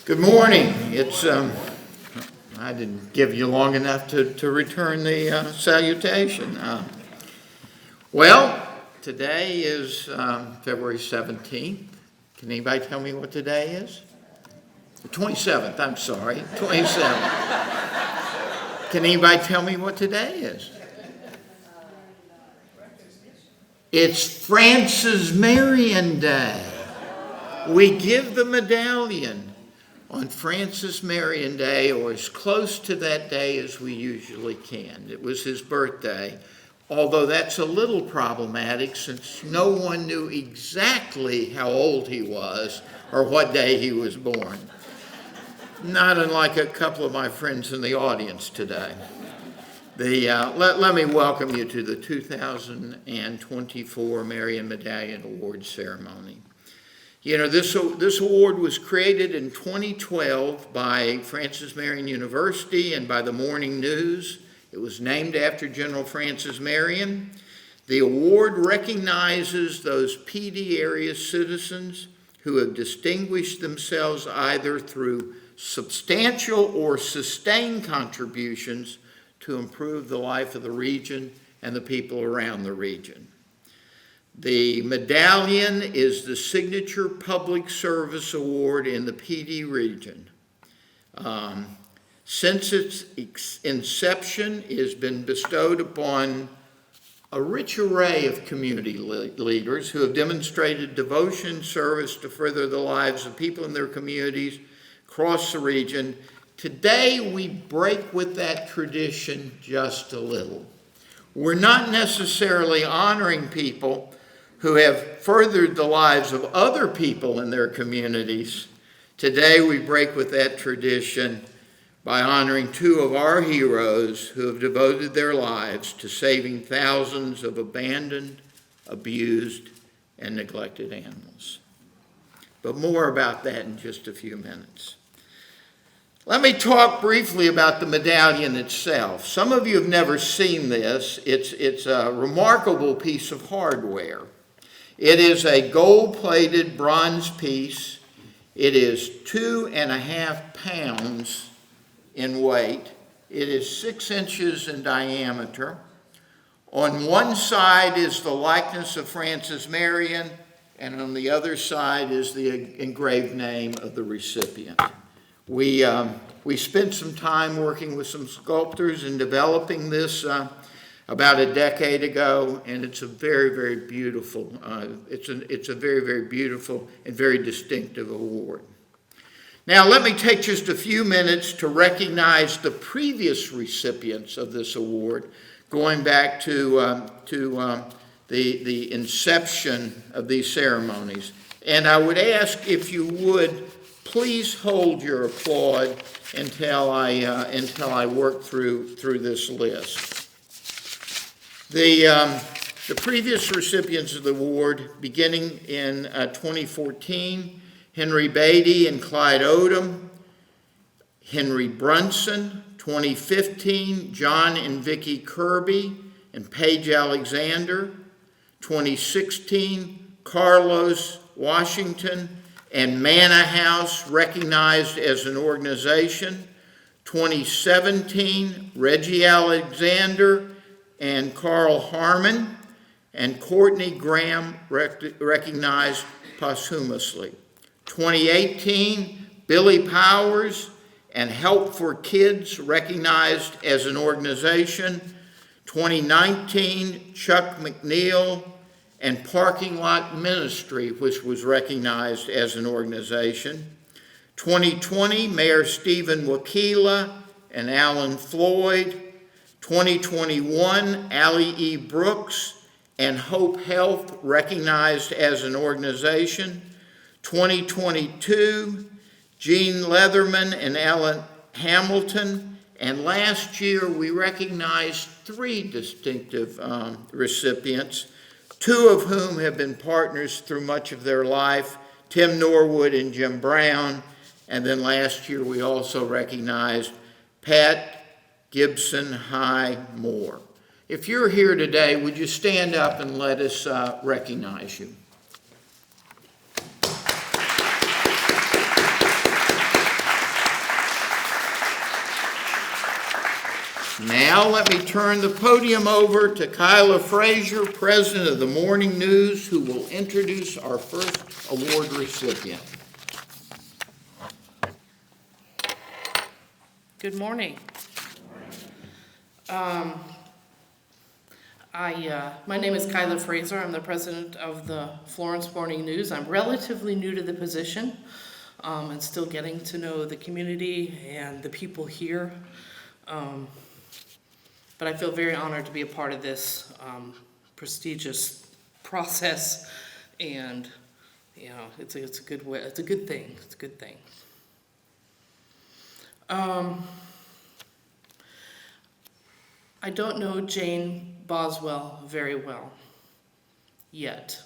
Good morning. I didn't give you long enough to return the salutation. Today is February 17th. Can anybody tell me what today is? The 27th, I'm sorry, 27th. Can anybody tell me what today is? It's Frances Marion Day. We give the medallion on Frances Marion Day, or as close to that day as we usually can. It was his birthday, although that's a little problematic since no one knew exactly how old he was or what day he was born. Not unlike a couple of my friends in the audience today. Let me welcome you to the 2024 Marion Medallion Award Ceremony. You know, this award was created in 2012 by Frances Marion University and by the Morning News. It was named after General Frances Marion. The award recognizes those PD area citizens who have distinguished themselves either through substantial or sustained contributions to improve the life of the region and the people around the region. The medallion is the signature public service award in the PD region. Since its inception, it has been bestowed upon a rich array of community leaders who have demonstrated devotion and service to further the lives of people in their communities across the region. Today, we break with that tradition just a little. We're not necessarily honoring people who have furthered the lives of other people in their communities. Today, we break with that tradition by honoring two of our heroes who have devoted their lives to saving thousands of abandoned, abused, and neglected animals. But more about that in just a few minutes. Let me talk briefly about the medallion itself. Some of you have never seen this. It's a remarkable piece of hardware. It is a gold-plated bronze piece. It is 2.5 pounds in weight. It is 6 inches in diameter. On one side is the likeness of Frances Marion, and on the other side is the engraved name of the recipient. We spent some time working with some sculptors in developing this about a decade ago, and it's a very, very beautiful. It's a very, very beautiful and very distinctive award. Now, let me take just a few minutes to recognize the previous recipients of this award, going back to the inception of these ceremonies. And I would ask if you would please hold your applaud until I work through this list. The previous recipients of the award, beginning in 2014, Henry Beatty and Clyde Odom, Henry Brunson, 2015, John and Vicki Kirby and Paige Alexander, 2016, Carlos Washington and Manna House, recognized as an organization, 2017, Reggie Alexander and Carl Harmon, and Courtney Graham, recognized posthumously. 2018, Billy Powers and Help for Kids, recognized as an organization. 2019, Chuck McNeil and Parking Lot Ministry, which was recognized as an organization. 2020, Mayor Stephen Wakila and Alan Floyd. 2021, Allie E. Brooks and Hope Health, recognized as an organization. 2022, Jean Leatherman and Alan Hamilton. And last year, we recognized 3 distinctive recipients, 2 of whom have been partners through much of their life, Tim Norwood and Jim Brown. And then last year, we also recognized Pat Gibson High Moore. If you're here today, would you stand up and let us recognize you? Now let me turn the podium over to Kyla Frazier, President of the Morning News, who will introduce our first award recipient. Good morning. My name is Kyla Frazier. I'm the president of the Florence Morning News. I'm relatively new to the position and still getting to know the community and the people here. But I feel very honored to be a part of this prestigious process, and you know, it's a good way. It's a good thing. It's a good thing. I don't know Jayne Boswell very well yet,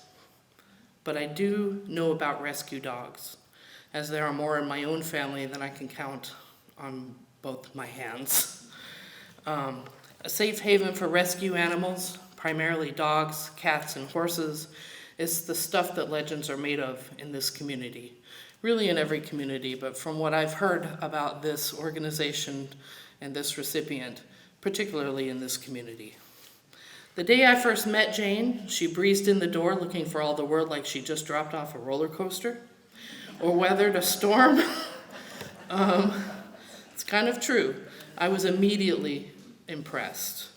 but I do know about rescue dogs, as there are more in my own family than I can count on both my hands. A safe haven for rescue animals, primarily dogs, cats, and horses, is the stuff that legends are made of in this community. Really in every community, but from what I've heard about this organization and this recipient, particularly in this community. The day I first met Jayne, she breezed in the door looking for all the world like she just dropped off a roller coaster or weathered a storm. It's kind of true. I was immediately impressed.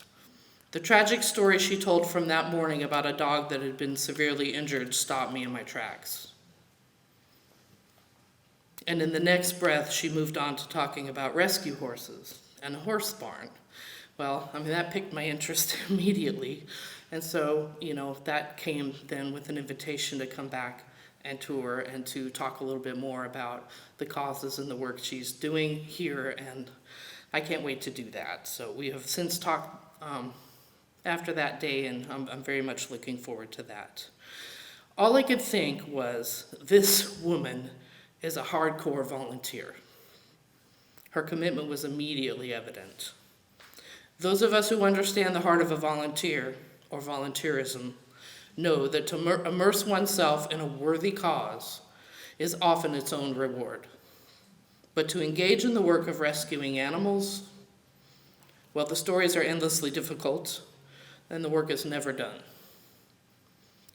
The tragic story she told from that morning about a dog that had been severely injured stopped me in my tracks. And in the next breath, she moved on to talking about rescue horses and a horse barn. Well, I mean, that piqued my interest immediately. And so, you know, that came then with an invitation to come back and tour and to talk a little bit more about the causes and the work she's doing here. And I can't wait to do that. So we have since talked after that day, and I'm very much looking forward to that. All I could think was, this woman is a hardcore volunteer. Her commitment was immediately evident. Those of us who understand the heart of a volunteer, or volunteerism, know that to immerse oneself in a worthy cause is often its own reward. But to engage in the work of rescuing animals, well, the stories are endlessly difficult, and the work is never done.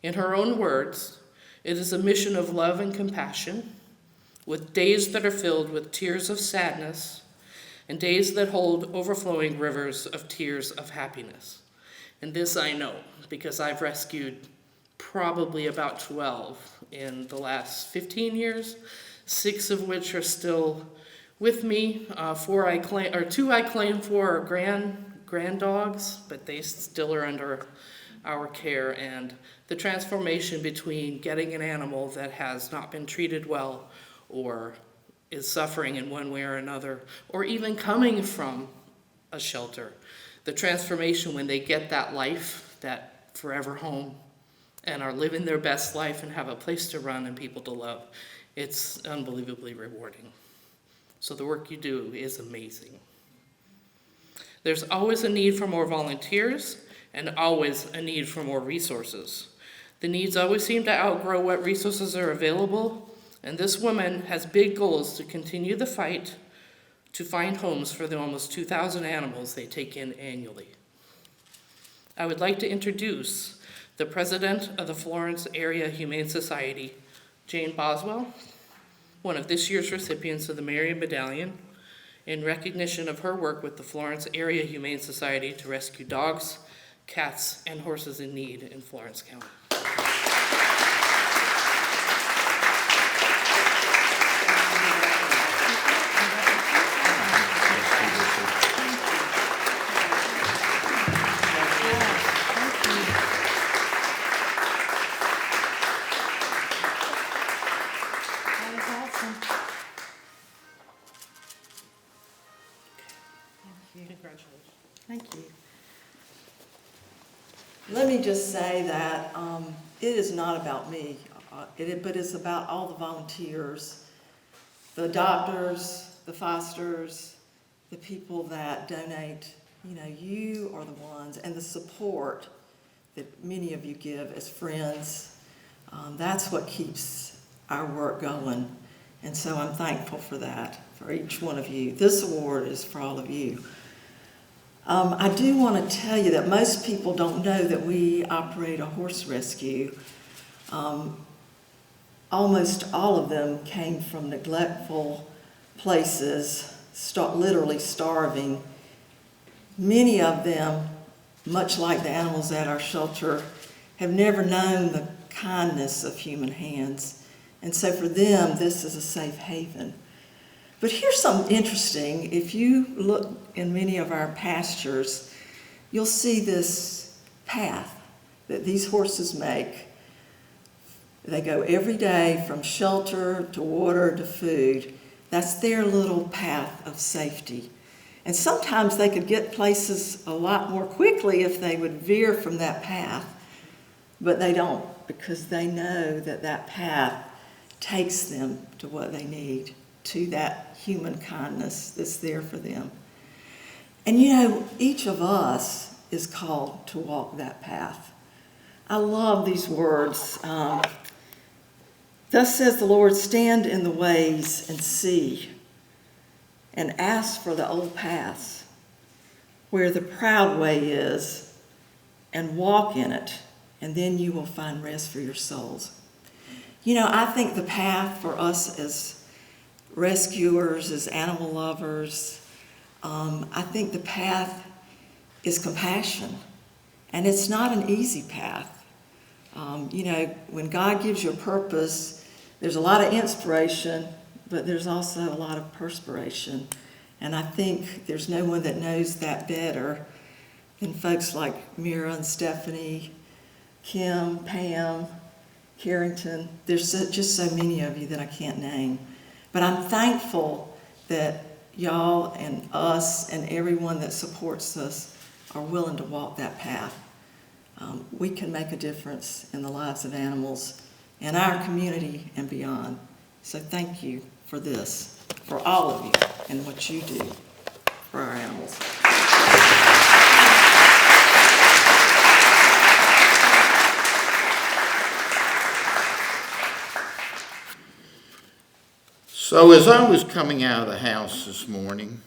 In her own words, it is a mission of love and compassion, with days that are filled with tears of sadness and days that hold overflowing rivers of tears of happiness. And this I know, because I've rescued probably about 12 in the last 15 years, 6 of which are still with me. 2 I claim for are grand dogs, but they still are under our care. And the transformation between getting an animal that has not been treated well or is suffering in one way or another, or even coming from a shelter, the transformation when they get that life, that forever home, and are living their best life and have a place to run and people to love, it's unbelievably rewarding. So the work you do is amazing. There's always a need for more volunteers and always a need for more resources. The needs always seem to outgrow what resources are available, and this woman has big goals to continue the fight to find homes for the almost 2,000 animals they take in annually. I would like to introduce the president of the Florence Area Humane Society, Jayne Boswell, one of this year's recipients of the Marion Medallion, in recognition of her work with the Florence Area Humane Society to rescue dogs, cats, and horses in need in Florence County. Thank you. Let me just say that it is not about me, but it's about all the volunteers, the doctors, the fosters, the people that donate. You know, you are the ones, and the support that many of you give as friends. That's what keeps our work going. And so I'm thankful for that, for each one of you. This award is for all of you. I do want to tell you that most people don't know that we operate a horse rescue. Almost all of them came from neglectful places, literally starving. Many of them, much like the animals at our shelter, have never known the kindness of human hands. And so for them, this is a safe haven. But here's something interesting. If you look in many of our pastures, you'll see this path that these horses make. They go every day from shelter to water to food. That's their little path of safety. And sometimes they could get places a lot more quickly if they would veer from that path, but they don't, because they know that that path takes them to what they need, to that human kindness that's there for them. And you know, each of us is called to walk that path. I love these words. Thus says the Lord, stand in the ways and see, and ask for the old paths, where the proud way is, and walk in it, and then you will find rest for your souls. You know, I think the path for us as rescuers, as animal lovers, I think the path is compassion. And it's not an easy path. You know, when God gives you a purpose, there's a lot of inspiration, but there's also a lot of perspiration. And I think there's no one that knows that better than folks like Mirah and Stephanie, Kim, Pam, Carrington. There's just so many of you that I can't name. But I'm thankful that y'all and us and everyone that supports us are willing to walk that path. We can make a difference in the lives of animals in our community and beyond. So thank you for this, for all of you, and what you do for our animals. So as I was coming out of the house this morning,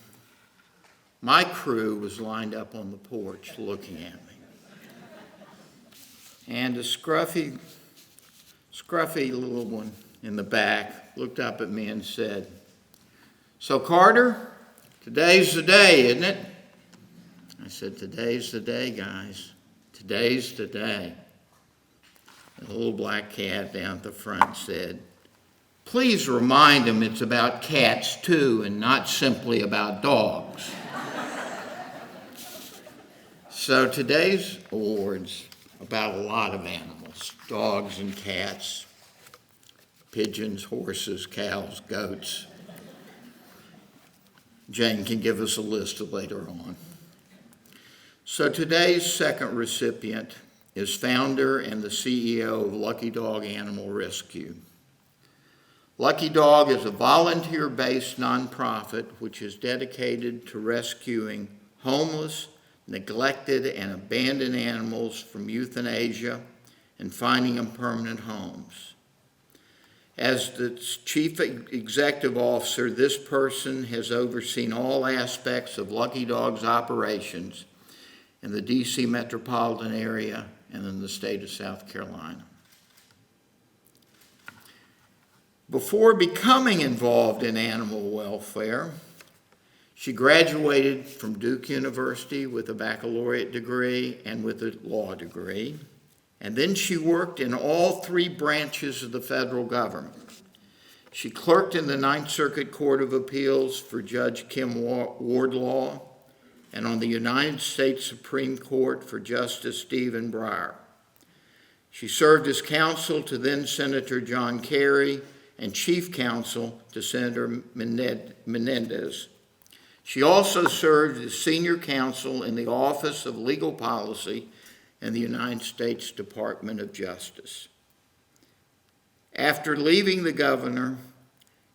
my crew was lined up on the porch looking at me. And a scruffy little one in the back looked up at me and said, "So Carter, today's the day, isn't it?" I said, "Today's the day, guys. Today's the day." And the little black cat down at the front said, "Please remind him it's about cats too and not simply about dogs." So today's award's about a lot of animals, dogs and cats, pigeons, horses, cows, goats. Jayne can give us a list later on. So today's second recipient is founder and the CEO of Lucky Dog Animal Rescue. Lucky Dog is a volunteer-based nonprofit which is dedicated to rescuing homeless, neglected, and abandoned animals from euthanasia and finding them permanent homes. As the chief executive officer, this person has overseen all aspects of Lucky Dog's operations in the D.C. metropolitan area and in the state of South Carolina. Before becoming involved in animal welfare, she graduated from Duke University with a baccalaureate degree and with a law degree. And then she worked in all three branches of the federal government. She clerked in the Ninth Circuit Court of Appeals for Judge Kim Wardlaw and on the United States Supreme Court for Justice Stephen Breyer. She served as counsel to then Senator John Kerry and chief counsel to Senator Menendez. She also served as senior counsel in the Office of Legal Policy in the United States Department of Justice. After leaving the governor,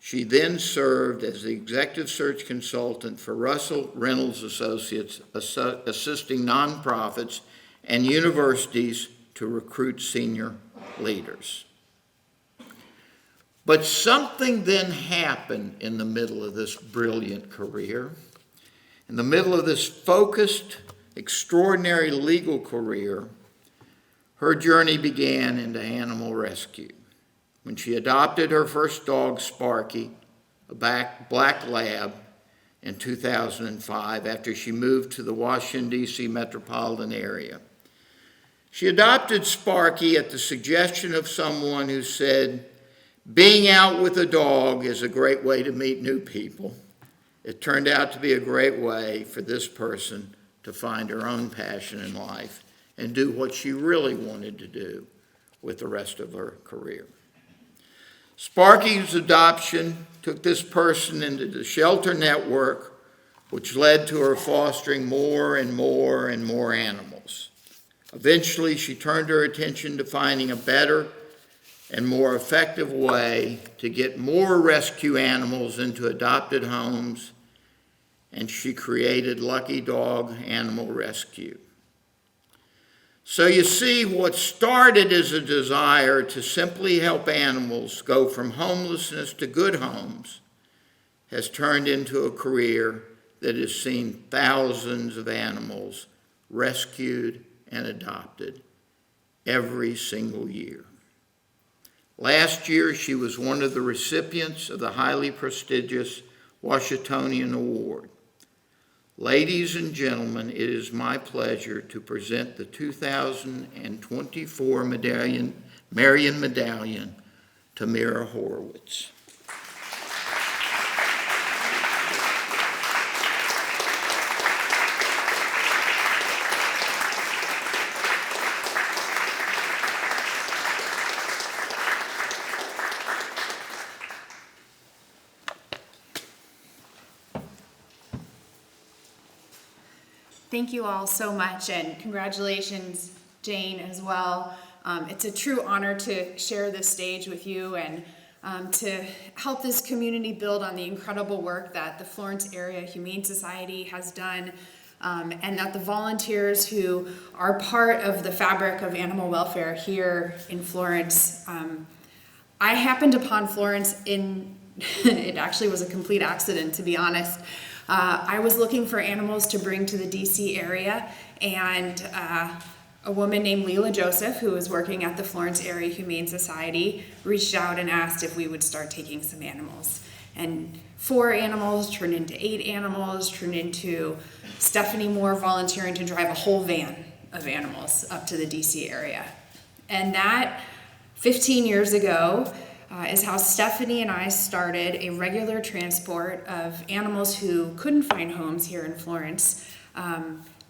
she then served as the executive search consultant for Russell Reynolds Associates, assisting nonprofits and universities to recruit senior leaders. But something then happened in the middle of this brilliant career. In the middle of this focused, extraordinary legal career, her journey began into animal rescue when she adopted her first dog, Sparky, a black lab, in 2005 after she moved to the Washington, D.C. metropolitan area. She adopted Sparky at the suggestion of someone who said, being out with a dog is a great way to meet new people. It turned out to be a great way for this person to find her own passion in life and do what she really wanted to do with the rest of her career. Sparky's adoption took this person into the shelter network, which led to her fostering more and more and more animals. Eventually, she turned her attention to finding a better and more effective way to get more rescue animals into adopted homes, and she created Lucky Dog Animal Rescue. So you see, what started as a desire to simply help animals go from homelessness to good homes has turned into a career that has seen thousands of animals rescued and adopted every single year. Last year, she was one of the recipients of the highly prestigious Washingtonian Award. Ladies and gentlemen, it is my pleasure to present the 2024 Marion Medallion to Mirah Horowitz. Thank you all so much, and congratulations, Jayne, as well. It's a true honor to share this stage with you and to help this community build on the incredible work that the Florence Area Humane Society has done, and that the volunteers who are part of the fabric of animal welfare here in Florence. I happened upon Florence it actually was a complete accident, to be honest. I was looking for animals to bring to the DC area, and a woman named Leila Joseph, who was working at the Florence Area Humane Society, reached out and asked if we would start taking some animals. And 4 animals turned into 8 animals, turned into Stephanie Moore volunteering to drive a whole van of animals up to the DC area. And that 15 years ago is how Stephanie and I started a regular transport of animals who couldn't find homes here in Florence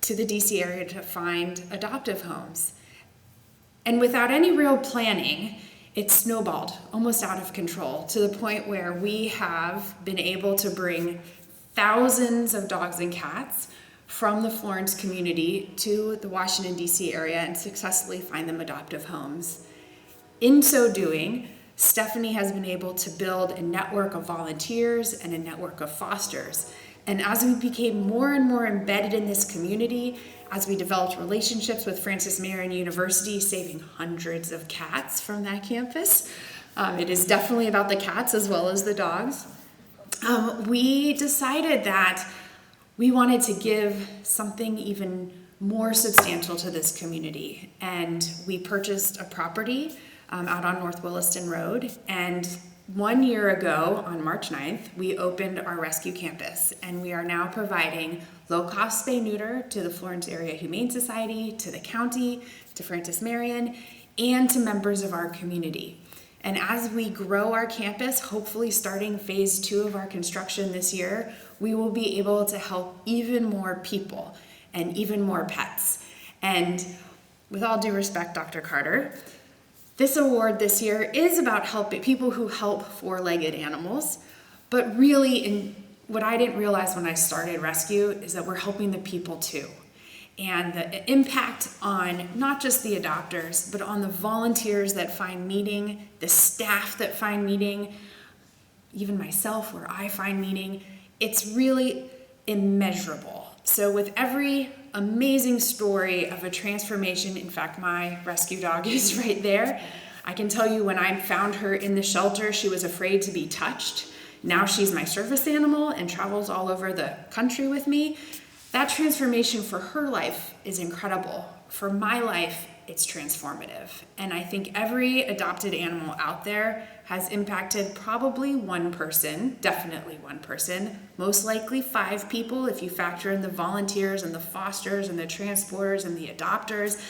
to the DC area to find adoptive homes. And without any real planning, it snowballed almost out of control to the point where we have been able to bring thousands of dogs and cats from the Florence community to the Washington, D.C. area and successfully find them adoptive homes. In so doing, Stephanie has been able to build a network of volunteers and a network of fosters. And as we became more and more embedded in this community, as we developed relationships with Francis Marion University, saving hundreds of cats from that campus, it is definitely about the cats as well as the dogs, we decided that we wanted to give something even more substantial to this community. And we purchased a property out on North Williston Road, and 1 year ago on March 9th, we opened our rescue campus, and we are now providing low-cost spay-neuter to the Florence Area Humane Society, to the county, to Francis Marion, and to members of our community. And as we grow our campus, hopefully starting phase 2 of our construction this year, we will be able to help even more people and even more pets. And with all due respect, Dr. Carter, this award this year is about helping people who help 4-legged animals, but really what I didn't realize when I started rescue is that we're helping the people too. And the impact on not just the adopters, but on the volunteers that find meaning, the staff that find meaning, even myself where I find meaning, it's really immeasurable. So with every amazing story of a transformation, in fact, my rescue dog is right there. I can tell you when I found her in the shelter, she was afraid to be touched. Now she's my service animal and travels all over the country with me. That transformation for her life is incredible. For my life, it's transformative. And I think every adopted animal out there has impacted probably one person, definitely one person, most likely 5 people if you factor in the volunteers and the fosters and the transporters and the adopters,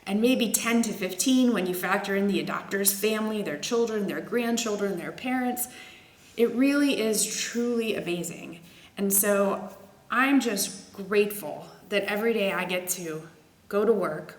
and maybe 10 to 15 when you factor in the adopters' family, their children, their grandchildren, their parents. It really is truly amazing. And so I'm just grateful that every day I get to go to work,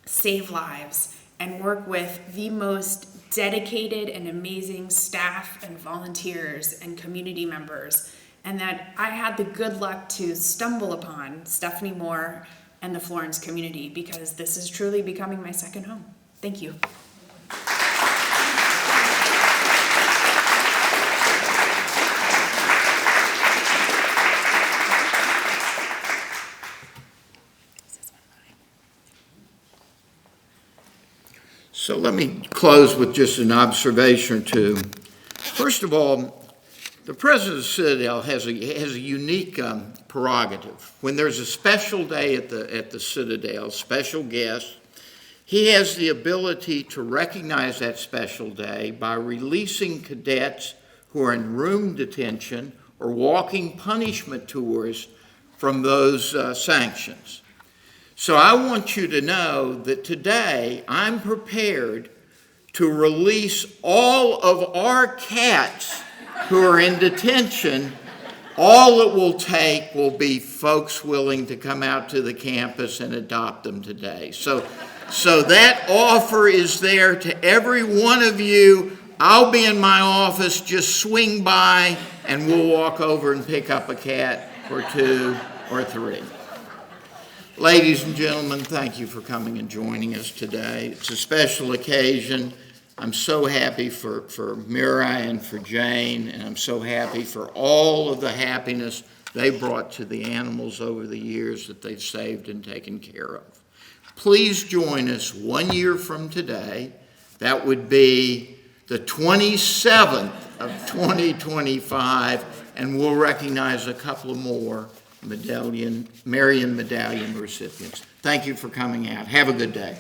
save lives, and work with the most dedicated and amazing staff and volunteers and community members, and that I had the good luck to stumble upon Stephanie Moore and the Florence community, because this is truly becoming my second home. Thank you. So let me close with just an observation or two. First of all, the president of the Citadel has a unique prerogative. When there's a special day at the Citadel, special guest, he has the ability to recognize that special day by releasing cadets who are in room detention or walking punishment tours from those sanctions. So I want you to know that today I'm prepared to release all of our cats who are in detention. All it will take will be folks willing to come out to the campus and adopt them today. So that offer is there to every one of you. I'll be in my office, just swing by and we'll walk over and pick up a cat or 2 or 3. Ladies and gentlemen, thank you for coming and joining us today. It's a special occasion. I'm so happy for Mirah and for Jayne, and I'm so happy for all of the happiness they brought to the animals over the years that they've saved and taken care of. Please join us 1 year from today. That would be the 27th of 2025, and we'll recognize a couple more Marion Medallion recipients. Thank you for coming out. Have a good day.